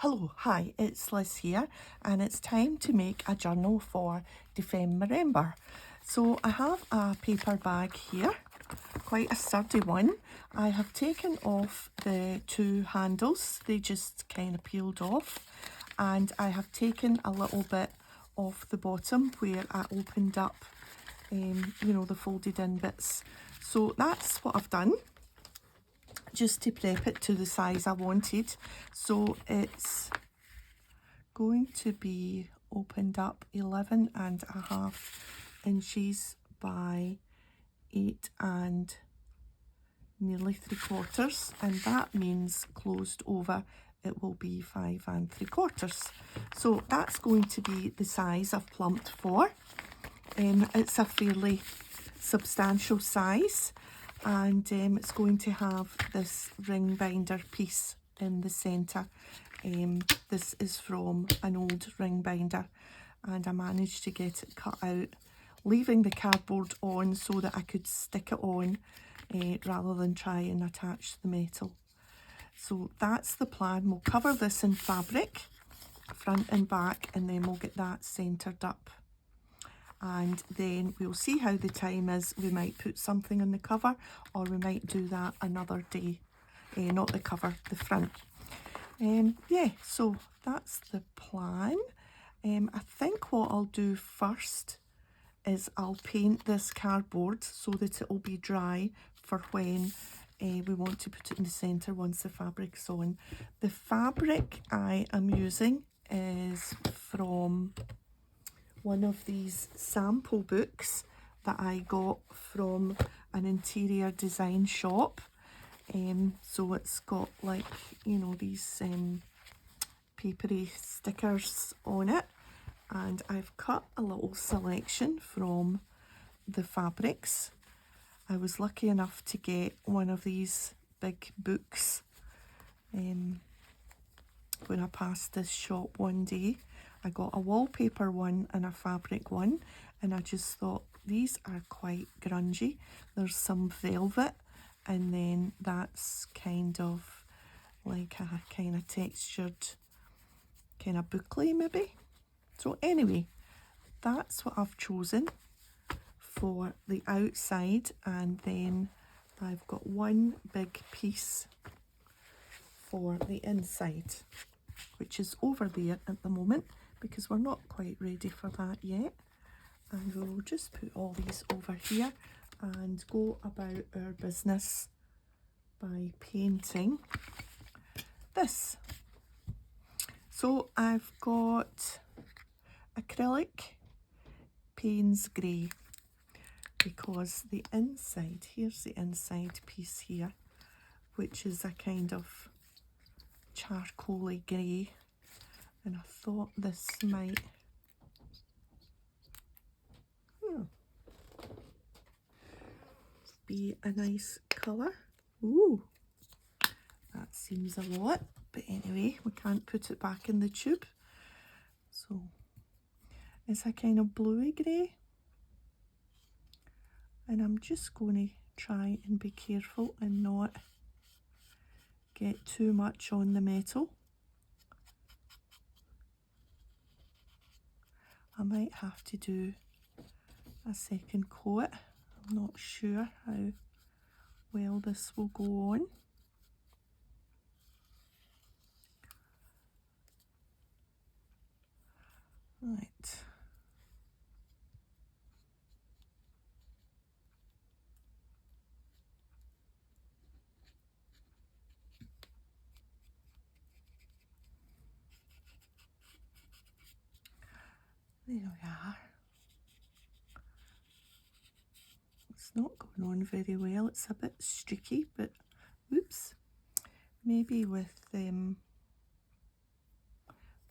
Hello, hi, it's Liz here, and it's time to make a journal for Dephemerember. So I have a paper bag here, quite a sturdy one. I have taken off the two handles, they just kind of peeled off, and I have taken a little bit off the bottom where I opened up, the folded in bits. So that's what I've done, just to prep it to the size I wanted. So it's going to be opened up 11.5 inches by 8 and nearly 3/4, and that means closed over it will be 5 3/4. So that's going to be the size I've plumped for. It's a fairly substantial size, and it's going to have this ring binder piece in the centre. This is from an old ring binder, and I managed to get it cut out, leaving the cardboard on so that I could stick it on rather than try and attach the metal. So that's the plan. We'll cover this in fabric, front and back, and then we'll get that centred up. And then we'll see how the time is. We might put something on the cover, or we might do that another day. Not the cover, the front. Yeah, so that's the plan. I think what I'll do first is I'll paint this cardboard so that it will be dry for when we want to put it in the centre once the fabric's on. The fabric I am using is from one of these sample books that I got from an interior design shop. So it's got like, these papery stickers on it, and I've cut a little selection from the fabrics. I was lucky enough to get one of these big books when I passed this shop one day. I got a wallpaper one and a fabric one, and I just thought these are quite grungy. There's some velvet, and then that's kind of like a kind of textured kind of boucle maybe. So anyway, that's what I've chosen for the outside, and then I've got one big piece for the inside, which is over there at the moment because we're not quite ready for that yet. And we'll just put all these over here and go about our business by painting this. So I've got acrylic Payne's Grey, because the inside, here's the inside piece here, which is a kind of charcoaly grey, and I thought this might be a nice colour. Ooh, that seems a lot, but anyway, we can't put it back in the tube. So it's a kind of bluey grey, and I'm just going to try and be careful and not get too much on the metal. I might have to do a second coat. I'm not sure how well this will go on. Right. There we are. It's not going on very well. It's a bit streaky, but oops. Maybe with there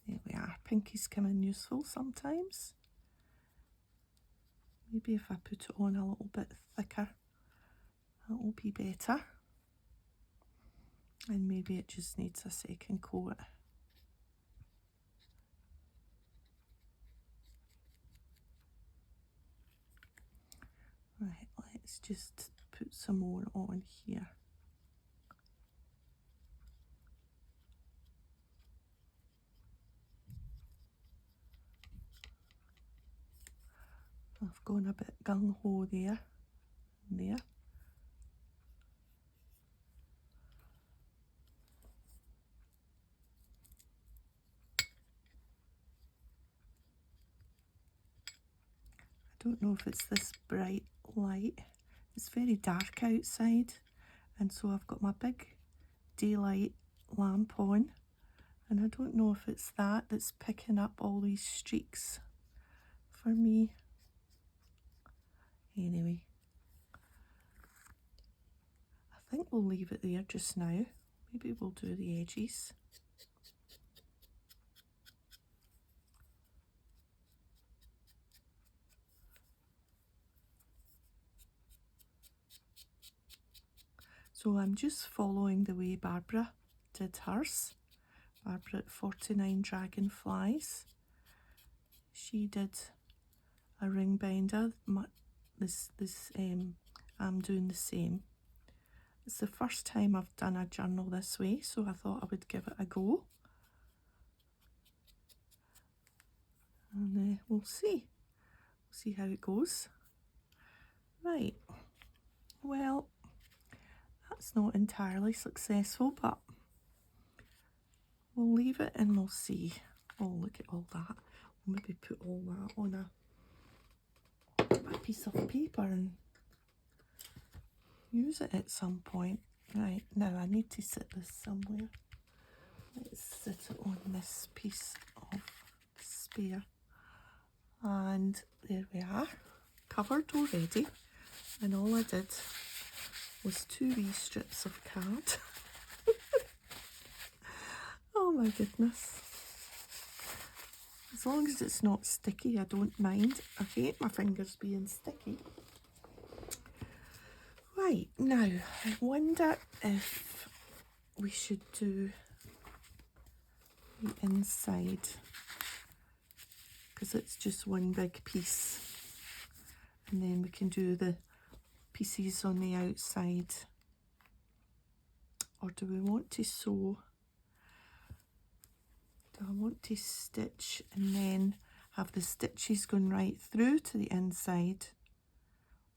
we are. Pinkies come in useful sometimes. Maybe if I put it on a little bit thicker, that will be better. And maybe it just needs a second coat. Right, let's just put some more on here. I've gone a bit gung-ho there and there. I don't know if it's this bright light. It's very dark outside, and so I've got my big daylight lamp on, and I don't know if it's that that's picking up all these streaks for me. Anyway, I think we'll leave it there just now. Maybe we'll do the edges. So I'm just following the way Barbara did hers. Barbara at 49 Dragonflies. She did a ring binder. I'm doing the same. It's the first time I've done a journal this way, so I thought I would give it a go. And we'll see how it goes. Right, well, that's not entirely successful, but we'll leave it and we'll see. Oh, look at all that. We'll maybe put all that on a piece of paper and use it at some point. Right, now I need to sit this somewhere. Let's sit it on this piece of spare. And there we are, covered already. And all I did was 2 wee strips of card. Oh my goodness. As long as it's not sticky, I don't mind. I hate my fingers being sticky. Right, now, I wonder if we should do the inside, because it's just one big piece. And then we can do the pieces on the outside. Or do we want to sew? Do I want to stitch and then have the stitches going right through to the inside?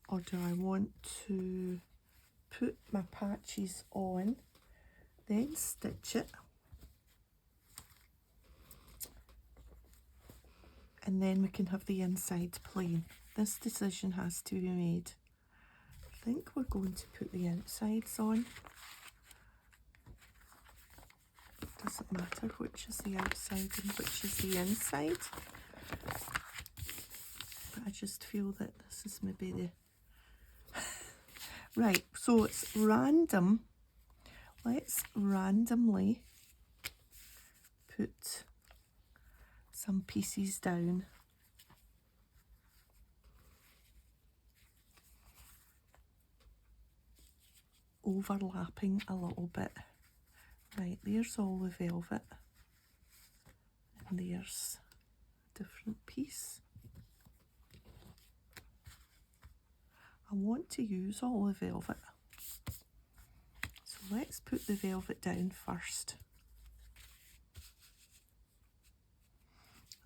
Or do I want to put my patches on, then stitch it, and then we can have the inside plain? This decision has to be made. I think we're going to put the outsides on. Doesn't matter which is the outside and which is the inside. But I just feel that this is maybe the... Right, so it's random. Let's randomly put some pieces down. Overlapping a little bit. Right, there's all the velvet. And there's a different piece. I want to use all the velvet. So let's put the velvet down first.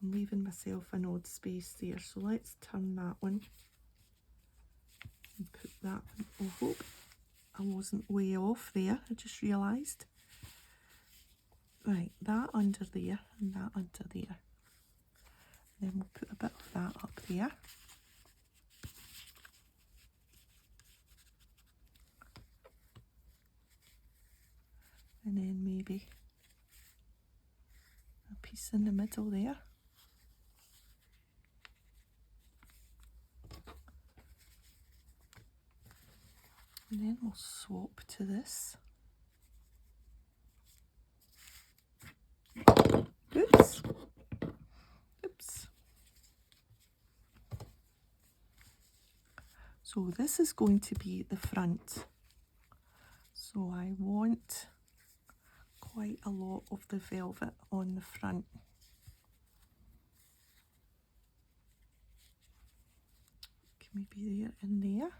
I'm leaving myself an odd space there, so let's turn that one and put that one. I hope I wasn't way off there, I just realised. Right, that under there and that under there. And then we'll put a bit of that up there. And then maybe a piece in the middle there. And then we'll swap to this. Oops. Oops. So this is going to be the front. So I want quite a lot of the velvet on the front. Can maybe there and there.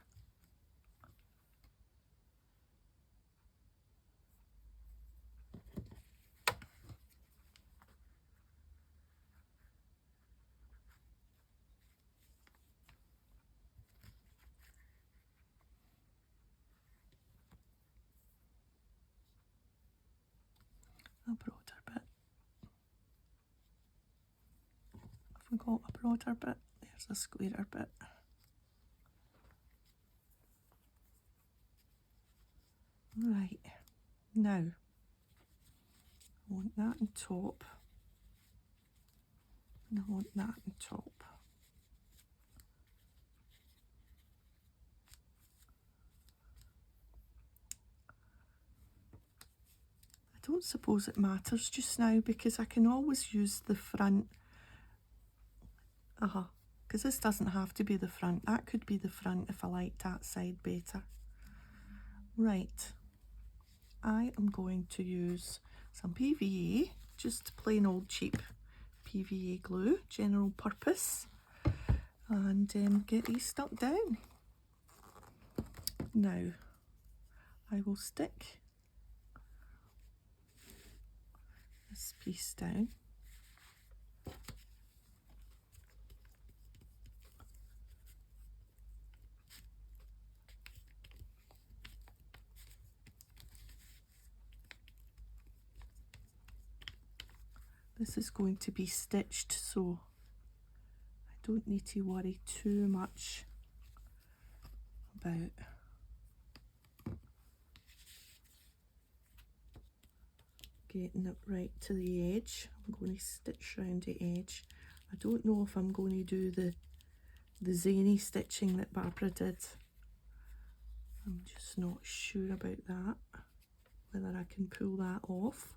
a broader bit. Have we got a broader bit? There's a squarer bit. Right, now I want that on top, and I want that on top. I don't suppose it matters just now because I can always use the front. Because this doesn't have to be the front. That could be the front if I like that side better. Right, I am going to use some PVA, just plain old cheap PVA glue, general purpose, and get these stuck down. Now, I will stick this piece down. This is going to be stitched, so I don't need to worry too much about getting it right to the edge. I'm going to stitch around the edge. I don't know if I'm going to do the zany stitching that Barbara did. I'm just not sure about that, whether I can pull that off.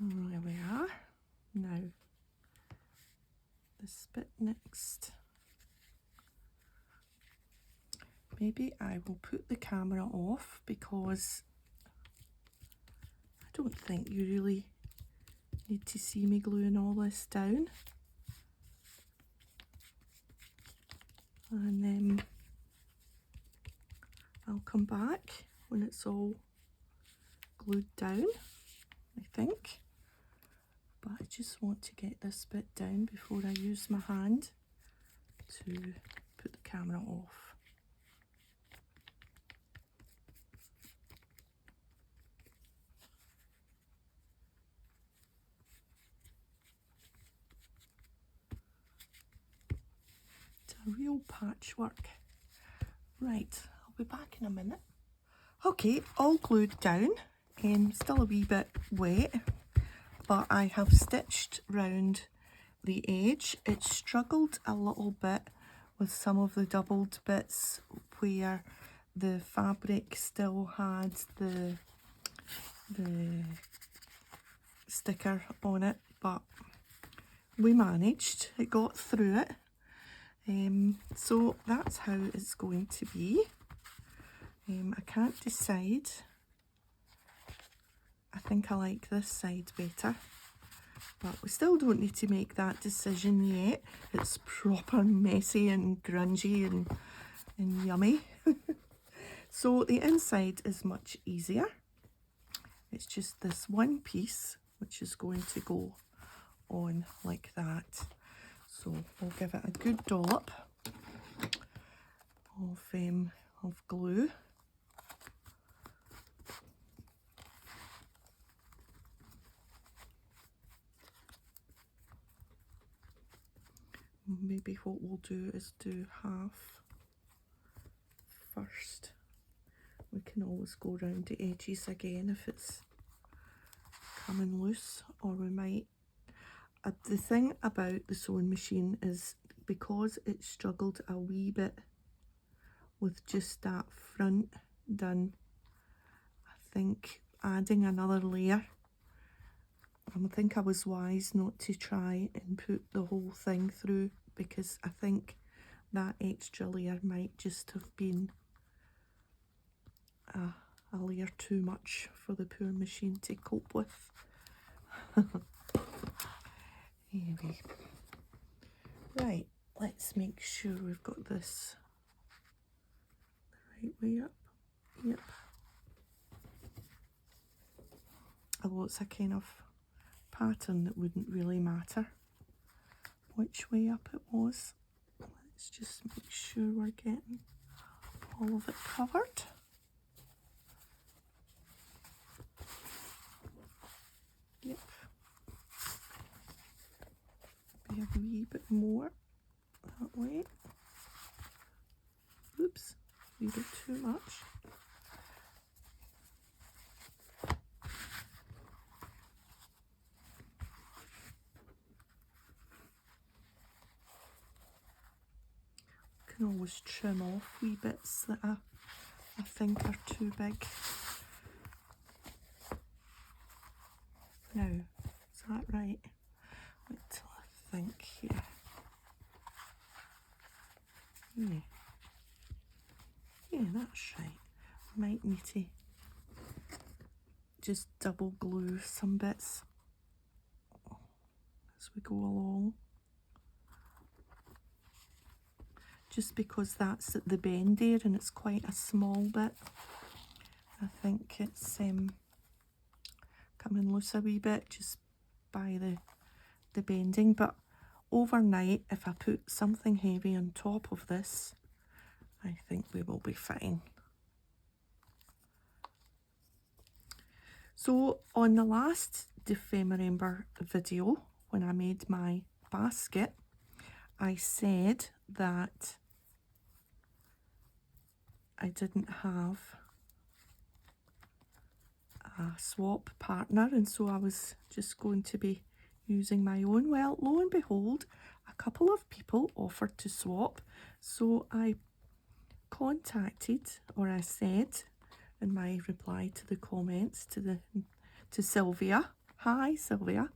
There we are. Now, this bit next. Maybe I will put the camera off because I don't think you really need to see me gluing all this down. And then I'll come back when it's all glued down, I think. But I just want to get this bit down before I use my hand to put the camera off. It's a real patchwork. Right, I'll be back in a minute. Okay, all glued down, still a wee bit wet, but I have stitched round the edge. It struggled a little bit with some of the doubled bits where the fabric still had the sticker on it, but we managed. It got through it. So that's how it's going to be. I can't decide. I think I like this side better, but we still don't need to make that decision yet. It's proper messy and grungy and yummy. So the inside is much easier. It's just this one piece which is going to go on like that. So we'll give it a good dollop of glue. Maybe what we'll do is do half first. We can always go around the edges again if it's coming loose, or we might. The thing about the sewing machine is because it struggled a wee bit with just that front done, I think adding another layer, I think I was wise not to try and put the whole thing through, because I think that extra layer might just have been a layer too much for the poor machine to cope with. Anyway, right, let's make sure we've got this the right way up. Yep. Although it's a kind of pattern that wouldn't really matter which way up it was. Let's just make sure we're getting all of it covered. Yep. Be a wee bit more that way. Oops, a wee bit too much. Can always trim off wee bits that I think are too big. Now, is that right? Wait till I think here. Yeah, that's right. I might need to just double glue some bits as we go along. Just because that's at the bend there and it's quite a small bit. I think it's coming loose a wee bit just by the bending, but overnight if I put something heavy on top of this, I think we will be fine. So on the last Dephemerember video, when I made my basket, I said that I didn't have a swap partner, and so I was just going to be using my own. Well, lo and behold, a couple of people offered to swap, so I contacted, or I said in my reply to the comments to Sylvia, hi Sylvia,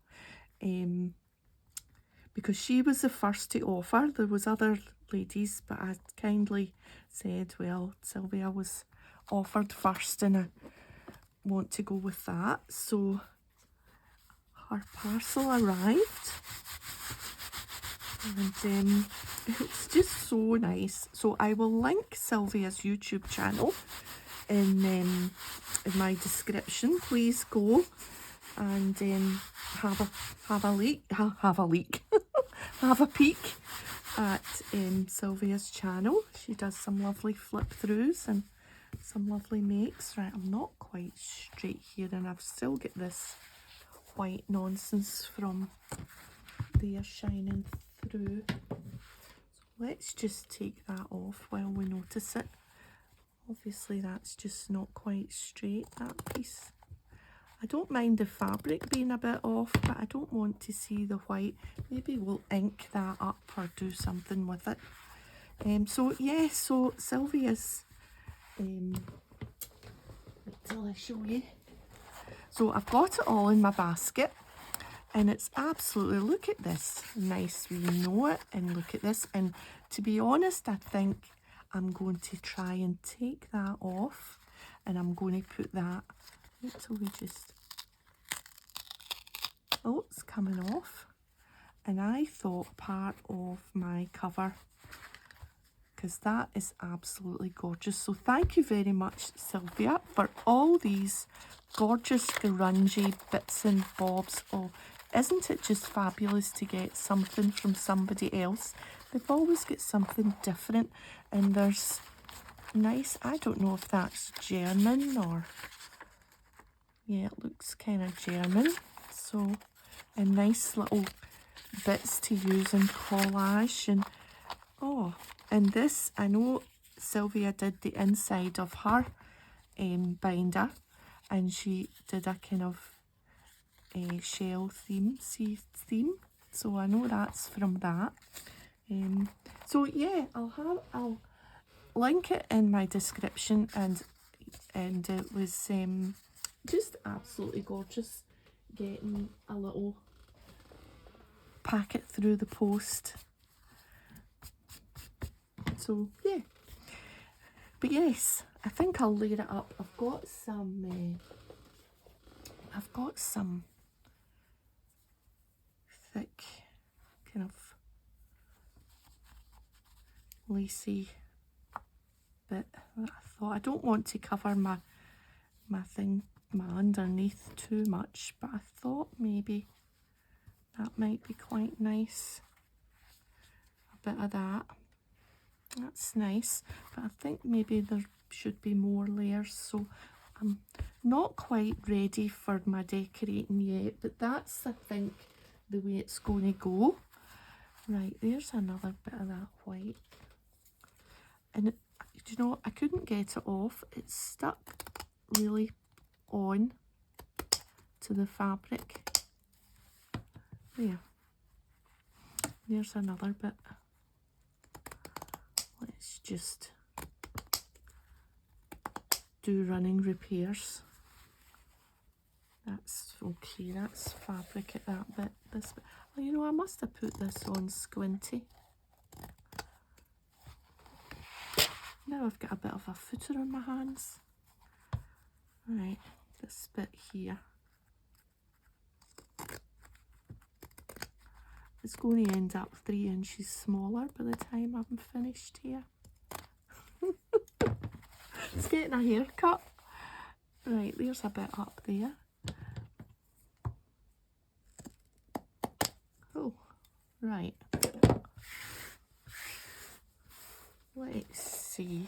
because she was the first to offer. There was other ladies, but I kindly said, well, Sylvia was offered first and I want to go with that. So her parcel arrived and it's just so nice. So I will link Sylvia's YouTube channel in my description. Please go and have a peek at Sylvia's channel. She does some lovely flip throughs and some lovely makes. Right, I'm not quite straight here and I've still got this white nonsense from there shining through. So let's just take that off while we notice it. Obviously that's just not quite straight, that piece. I don't mind the fabric being a bit off, but I don't want to see the white. Maybe we'll ink that up or do something with it. So yeah, so Sylvia's, wait till I show you. So I've got it all in my basket and it's absolutely, look at this, nice wee note, and look at this. And to be honest, I think I'm going to try and take that off and I'm going to put that, wait till we just, oh, it's coming off. And I thought part of my cover, because that is absolutely gorgeous. So thank you very much, Sylvia, for all these gorgeous grungy bits and bobs. Oh, isn't it just fabulous to get something from somebody else? They've always got something different, and there's nice, I don't know if that's German or, yeah, it looks kind of German. So, and nice little bits to use in collage. And oh, and this, I know Sylvia did the inside of her binder, and she did a kind of shell theme, sea theme. So I know that's from that. So yeah, I'll link it in my description, and it was just absolutely gorgeous getting a little packet through the post. So yeah, but yes, I think I'll layer it up. I've got some thick kind of lacy bit that I thought, I don't want to cover my underneath too much, but I thought maybe that might be quite nice. A bit of that. That's nice, but I think maybe there should be more layers, so I'm not quite ready for my decorating yet, but that's, I think, the way it's going to go. Right, there's another bit of that white. And do you know, I couldn't get it off. It's stuck really on to the fabric. There. There's another bit. Let's just do running repairs. That's okay, that's fabric at that bit. This bit. Oh, you know, I must have put this on squinty. Now I've got a bit of a footer on my hands. Right, this bit here. It's going to end up 3 inches smaller by the time I'm finished here. It's getting a haircut. Right, there's a bit up there. Oh, right. Let's see.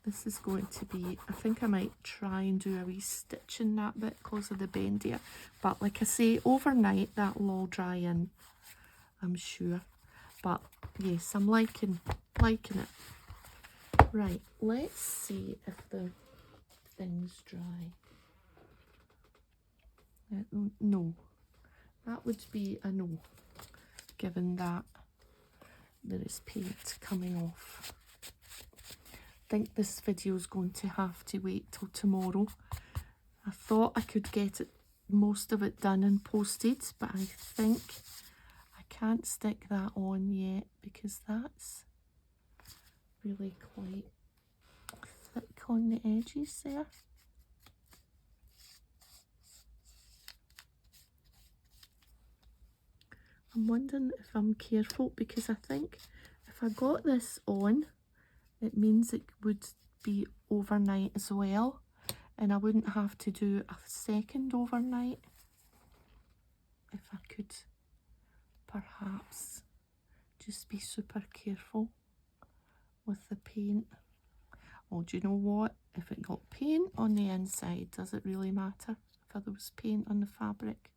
This is going to be, I think I might try and do a wee stitch in that bit because of the bend here. But like I say, overnight that will all dry in, I'm sure. But yes, I'm liking it. Right, let's see if the thing's dry. No, that would be a no, given that there is paint coming off. I think this video is going to have to wait till tomorrow. I thought I could get most of it done and posted, but I think I can't stick that on yet because that's really quite thick on the edges there. I'm wondering if I'm careful, because I think if I got this on, it means it would be overnight as well, and I wouldn't have to do a second overnight. If I could perhaps just be super careful with the paint. Oh, do you know what? If it got paint on the inside, does it really matter if there was paint on the fabric?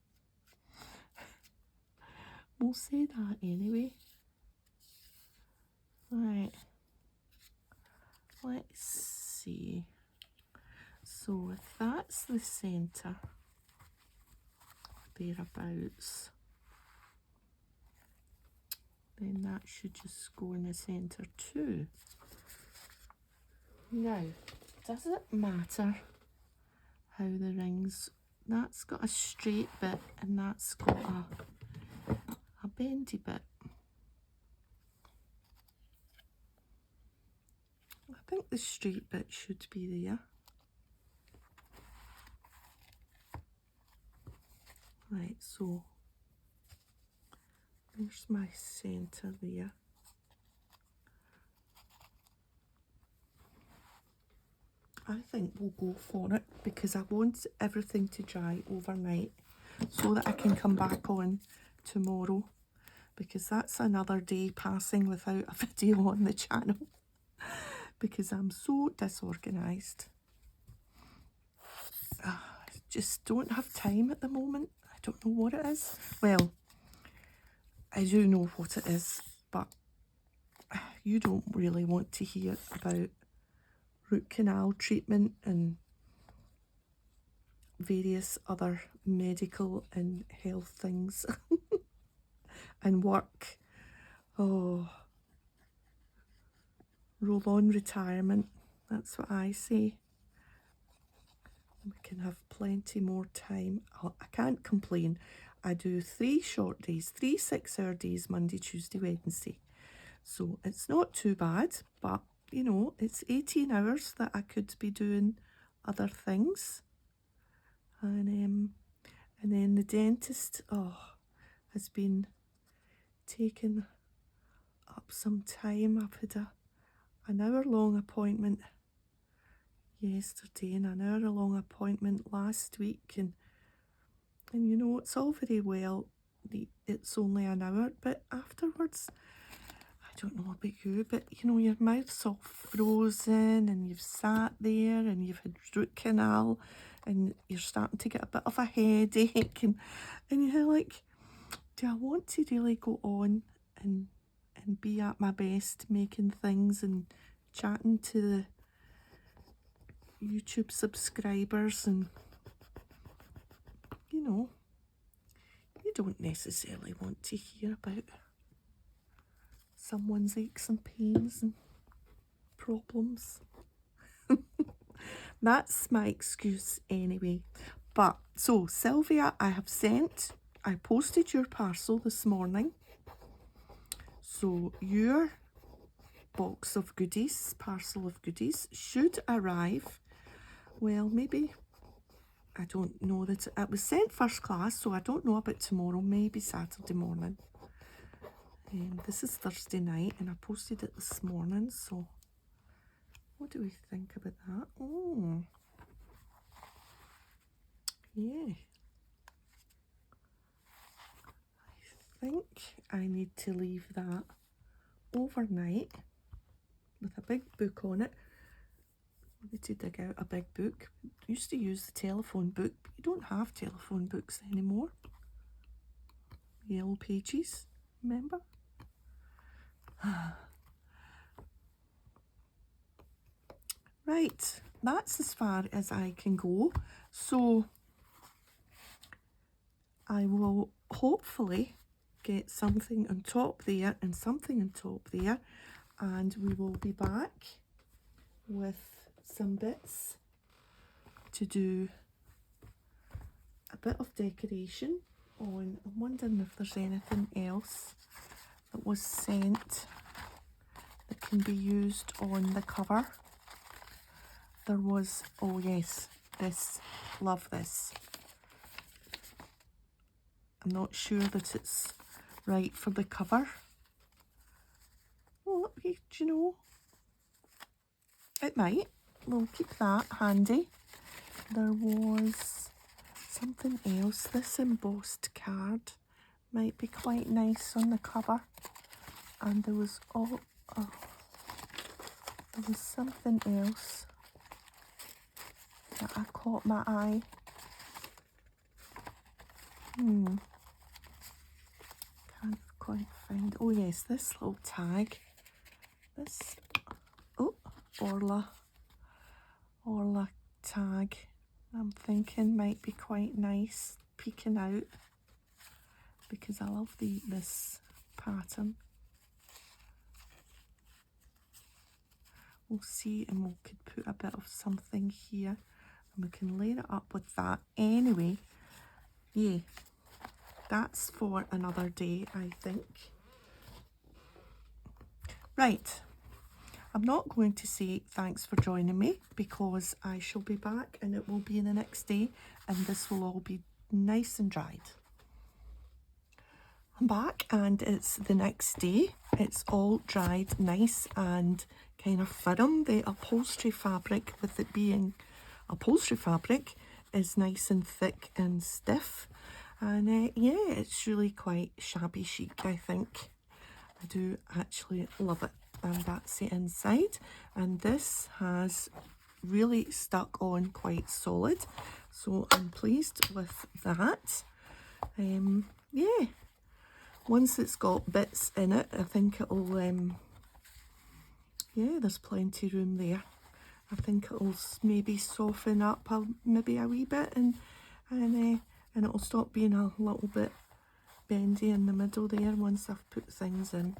We'll say that anyway. Right. Let's see. So if that's the centre, thereabouts, then that should just go in the centre too. Now, does it matter how the rings, that's got a straight bit and that's got a bendy bit. I think the straight bit should be there. Right, so there's my centre there. I think we'll go for it because I want everything to dry overnight so that I can come back on tomorrow, because that's another day passing without a video on the channel because I'm so disorganised. I just don't have time at the moment. I don't know what it is. Well, I do know what it is, but you don't really want to hear about root canal treatment and various other medical and health things and work. Oh, roll on retirement, that's what I say. We can have plenty more time. I can't complain. I do 3 short days, 3 6-hour days, Monday, Tuesday, Wednesday. So it's not too bad, but you know, it's 18 hours that I could be doing other things. And then the dentist, has been taking up some time. I've had an hour-long appointment yesterday and an hour-long appointment last week, and you know, it's all very well, it's only an hour, but afterwards I don't know about you, but you know, your mouth's all frozen and you've sat there and you've had root canal and you're starting to get a bit of a headache and you're like, do I want to really go on and be at my best making things and chatting to the YouTube subscribers? And you know, you don't necessarily want to hear about someone's aches and pains and problems. That's my excuse anyway. But so Sylvia, I posted your parcel this morning. So your box of goodies, parcel of goodies, should arrive, well, maybe, I don't know, that it was sent first class, so I don't know about tomorrow, maybe Saturday morning. This is Thursday night and I posted it this morning, so what do we think about that? Oh, yeah. I think I need to leave that overnight with a big book on it. I need to dig out a big book. I used to use the telephone book, but you don't have telephone books anymore. Yellow pages, remember? Right, that's as far as I can go. So I will hopefully get something on top there and something on top there, and we will be back with some bits to do a bit of decoration on. I'm wondering if there's anything else that was sent that can be used on the cover. There was, oh yes, this, love this. I'm not sure that it's right for the cover. Well, do you know, it might. We'll keep that handy. There was something else. This embossed card might be quite nice on the cover. And there was, there was something else that I caught my eye. Can't quite find. Oh yes, this little tag. This, oh, Orla tag. I'm thinking might be quite nice peeking out because I love this pattern. We'll see, and we could put a bit of something here and we can layer it up with that. Anyway, yeah, that's for another day, I think. Right, I'm not going to say thanks for joining me because I shall be back and it will be the next day and this will all be nice and dried. I'm back and it's the next day. It's all dried nice and kind of firm. The upholstery fabric, with it being upholstery fabric, is nice and thick and stiff. And yeah, it's really quite shabby chic, I think. I do actually love it. And that's the inside. And this has really stuck on quite solid. So I'm pleased with that. Yeah. Once it's got bits in it, I think it'll, yeah, there's plenty of room there. I think it'll maybe soften up maybe a wee bit and it'll stop being a little bit bendy in the middle there once I've put things in.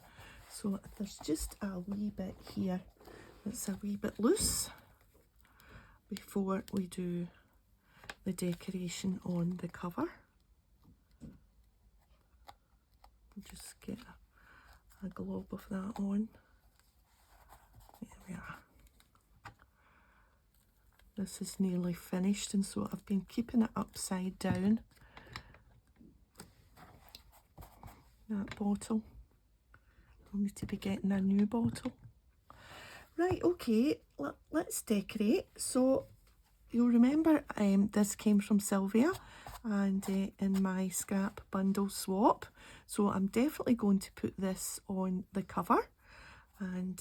So there's just a wee bit here that's a wee bit loose before we do the decoration on the cover. Just get a glob of that on. There we are. This is nearly finished, and so I've been keeping it upside down. That bottle. I'll need to be getting a new bottle. Right, okay, let's decorate. So you'll remember this came from Sylvia and in my scrap bundle swap. So I'm definitely going to put this on the cover. and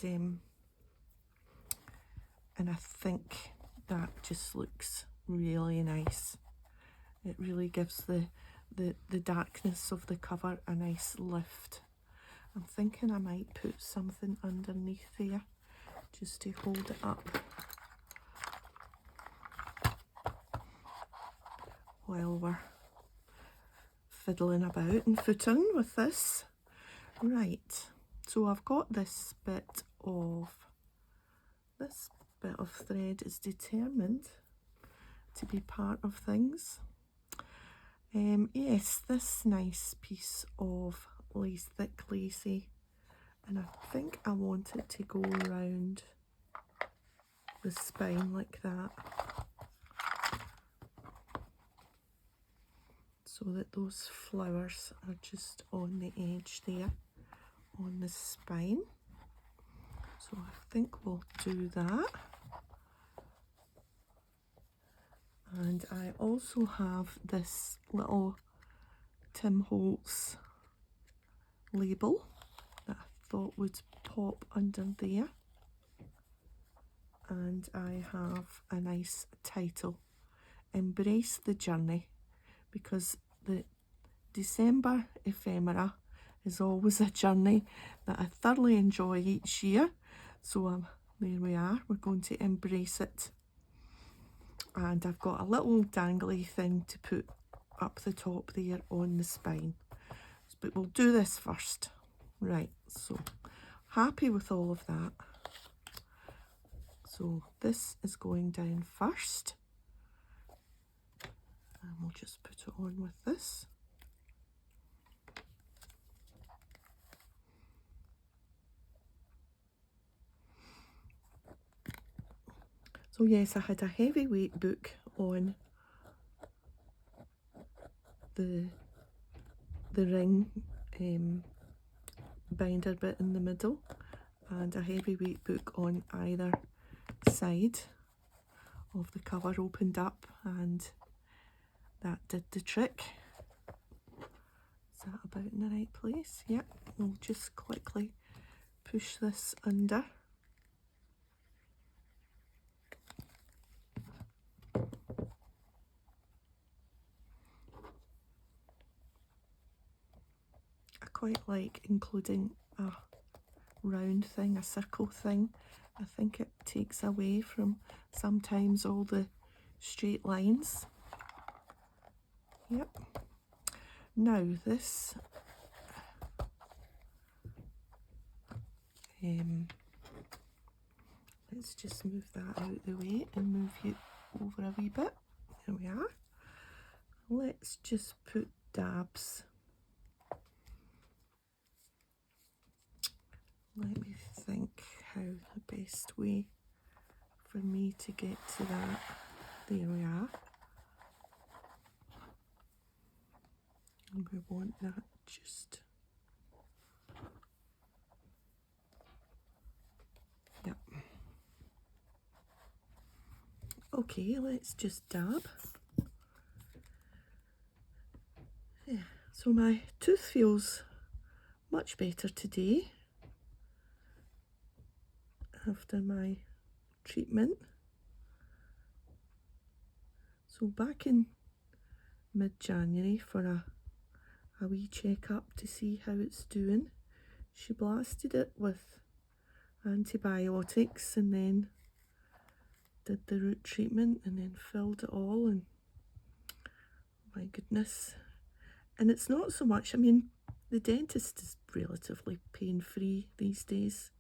I think that just looks really nice. It really gives the darkness of the cover a nice lift. I'm thinking I might put something underneath there just to hold it up while we're fiddling about and footering with this. Right, so I've got this bit of thread is determined to be part of things. Yes, this nice piece of lace, thick lacy, and I think I want it to go around the spine like that, so that those flowers are just on the edge there, on the spine. So I think we'll do that. And I also have this little Tim Holtz label that I thought would pop under there. And I have a nice title, Embrace the Journey, because the December ephemera is always a journey that I thoroughly enjoy each year. So there we are, we're going to embrace it. And I've got a little dangly thing to put up the top there on the spine. But we'll do this first. Right, so happy with all of that. So this is going down first. And we'll just put it on with this. So yes, I had a heavyweight book on the ring binder bit in the middle, and a heavyweight book on either side of the cover opened up, and that did the trick. Is that about in the right place? Yep, we'll just quickly push this under. I quite like including a round thing, a circle thing. I think it takes away from sometimes all the straight lines. Yep. Now this let's just move that out the way and move you over a wee bit. There we are. Let's just put dabs. Let me think how the best way for me to get to that. There we are. And we want that just... Yep. Okay, let's just dab. Yeah, so my tooth feels much better today after my treatment. So back in mid-January for a wee check-up to see how it's doing, she blasted it with antibiotics and then did the root treatment and then filled it all, and my goodness. And it's not so much, I mean, the dentist is relatively pain-free these days.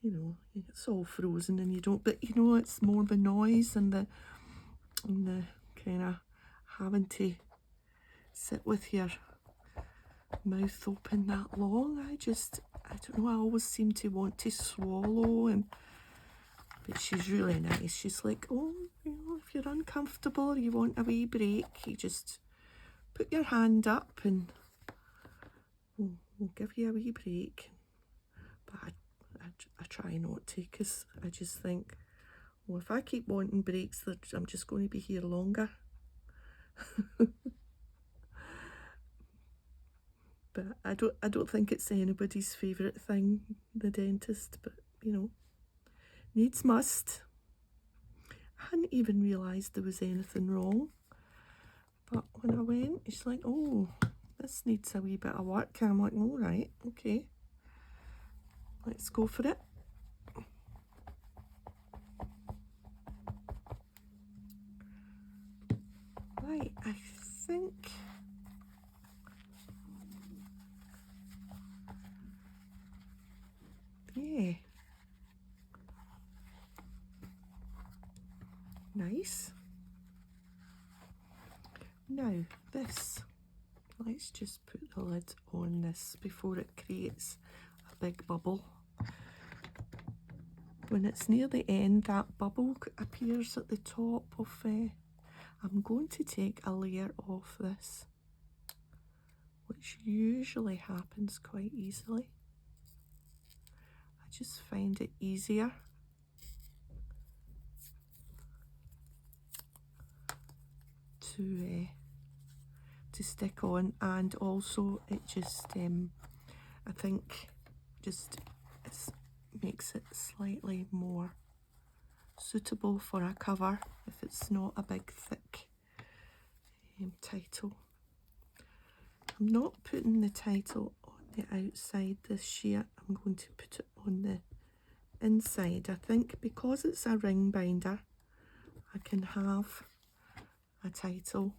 You know, it's all frozen and you don't, but you know, it's more the noise and the kind of having to sit with your mouth open that long. I don't know, I always seem to want to swallow, but she's really nice. She's like, oh, you know, if you're uncomfortable or you want a wee break, you just put your hand up and we'll give you a wee break. But I try not to, because I just think, well, if I keep wanting breaks, I'm just going to be here longer. But I don't think it's anybody's favourite thing, the dentist, but you know, needs must. I hadn't even realised there was anything wrong. But when I went, she's like, oh, this needs a wee bit of work. And I'm like, all right, okay. Let's go for it. Right, I think yeah. Nice. Now this, let's just put the lid on this before it creates a big bubble. When it's near the end, that bubble appears at the top of I'm going to take a layer off this, which usually happens quite easily. I just find it easier to stick on, and also it just I think just makes it slightly more suitable for a cover if it's not a big thick title. I'm not putting the title on the outside this year, I'm going to put it on the inside. I think because it's a ring binder, I can have a title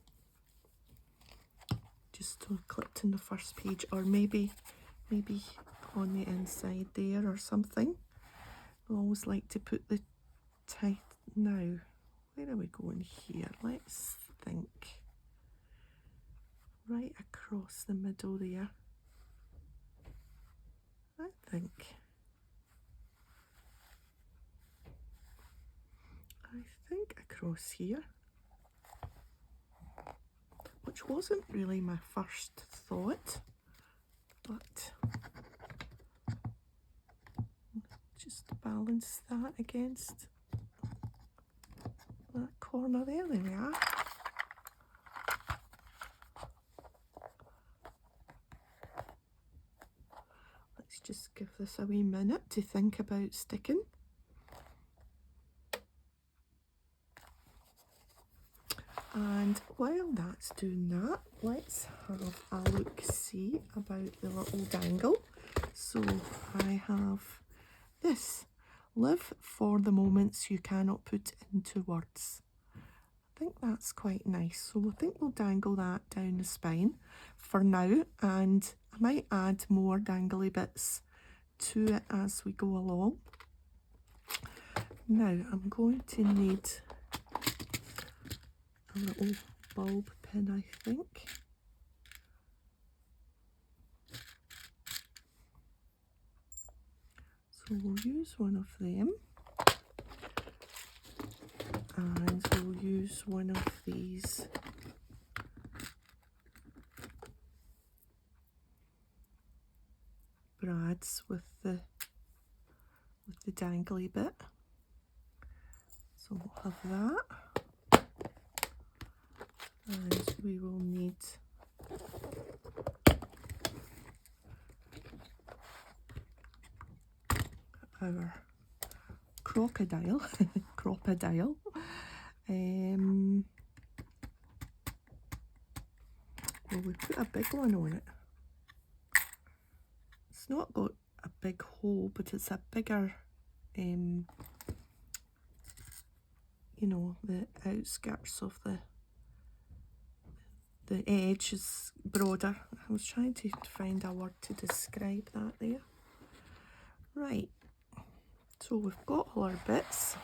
just clipped in the first page, or maybe on the inside there or something. I always like to put the title. Now, where are we going here? Let's think. Right across the middle there. I think across here, which wasn't really my first thought, but just balance that against that corner there. There we are. Let's just give this a wee minute to think about sticking. And while that's doing that, let's have a look-see about the little dangle. So I have this. Live for the moments you cannot put into words. I think that's quite nice. So I think we'll dangle that down the spine for now, and I might add more dangly bits to it as we go along. Now I'm going to need a little bulb pin, I think. So we'll use one of them, and we'll use one of these brads with the dangly bit. So we'll have that, and we will need our crocodile. Crocodile. Well, we put a big one on it. It's not got a big hole, but it's a bigger, you know, the outskirts of the edge is broader. I was trying to find a word to describe that there. Right, so we've got all our bits,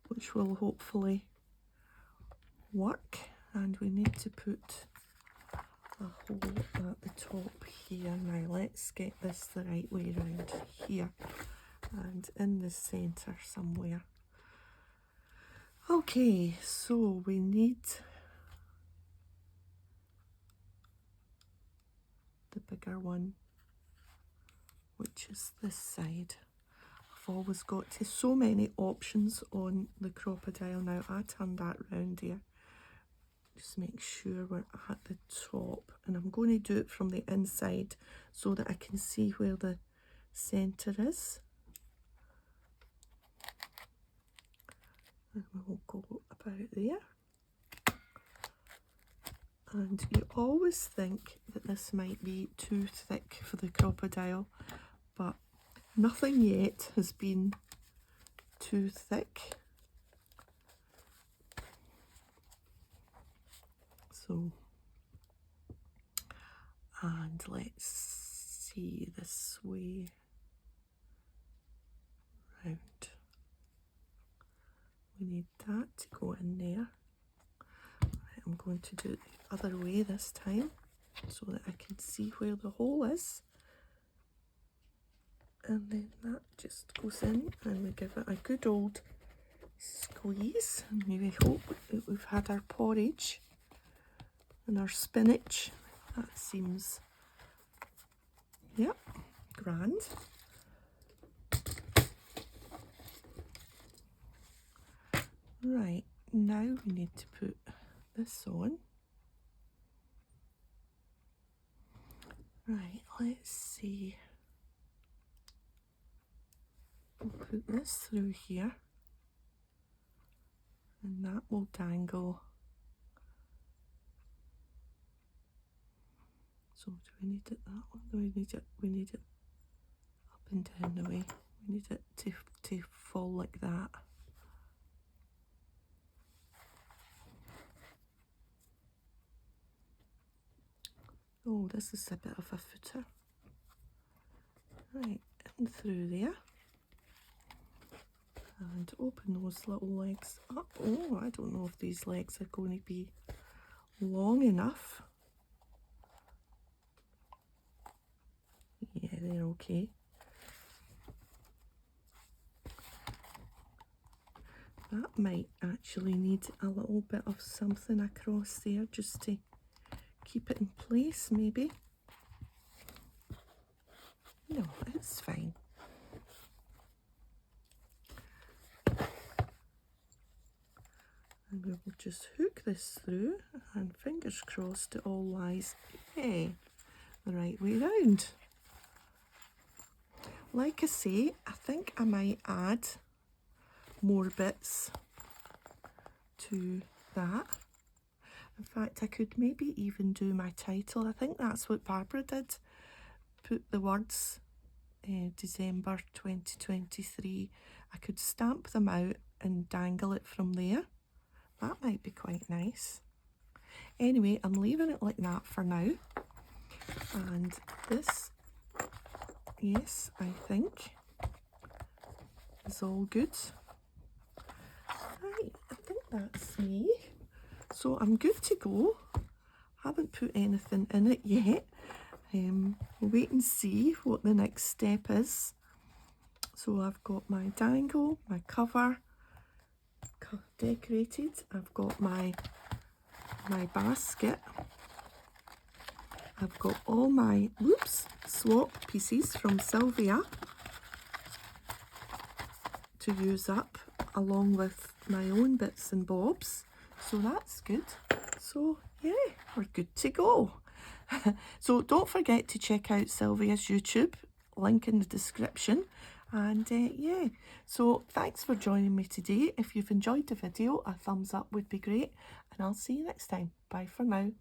which will hopefully work, and we need to put a hole at the top here. Now let's get this the right way around here and in the centre somewhere. Okay, so we need the bigger one, which is this side. I've always got so many options on the crocodile. Now I turn that round here. Just make sure we're at the top, and I'm going to do it from the inside so that I can see where the centre is. And we'll go about there. And you always think that this might be too thick for the crocodile, but nothing yet has been too thick. So, and let's see this way round. We need that to go in there. Right, I'm going to do it the other way this time so that I can see where the hole is. And then that just goes in, and we give it a good old squeeze. And we hope that we've had our porridge and our spinach. That seems, yep, grand. Right, now we need to put this on. Right, let's see. We'll put this through here, and that will dangle. So do we need it that one? No, we need it up and down the way. We need it to fall like that. Oh, this is a bit of a footer. Right, in through there. And open those little legs up. Oh, I don't know if these legs are going to be long enough. Yeah, they're okay. That might actually need a little bit of something across there just to keep it in place, maybe. No, it's fine. And we will just hook this through, and fingers crossed it all lies the right way round. Like I say, I think I might add more bits to that. In fact, I could maybe even do my title. I think that's what Barbara did. Put the words December 2023. I could stamp them out and dangle it from there. That might be quite nice. Anyway, I'm leaving it like that for now. And this, yes, I think is all good. Right, I think that's me. So I'm good to go. Haven't put anything in it yet. We'll wait and see what the next step is. So I've got my dangle, my cover decorated. I've got my basket. I've got all my swap pieces from Sylvia to use up, along with my own bits and bobs. So that's good. So yeah, we're good to go. So don't forget to check out Sylvia's YouTube, link in the description. And yeah, so thanks for joining me today. If you've enjoyed the video, a thumbs up would be great. And I'll see you next time. Bye for now.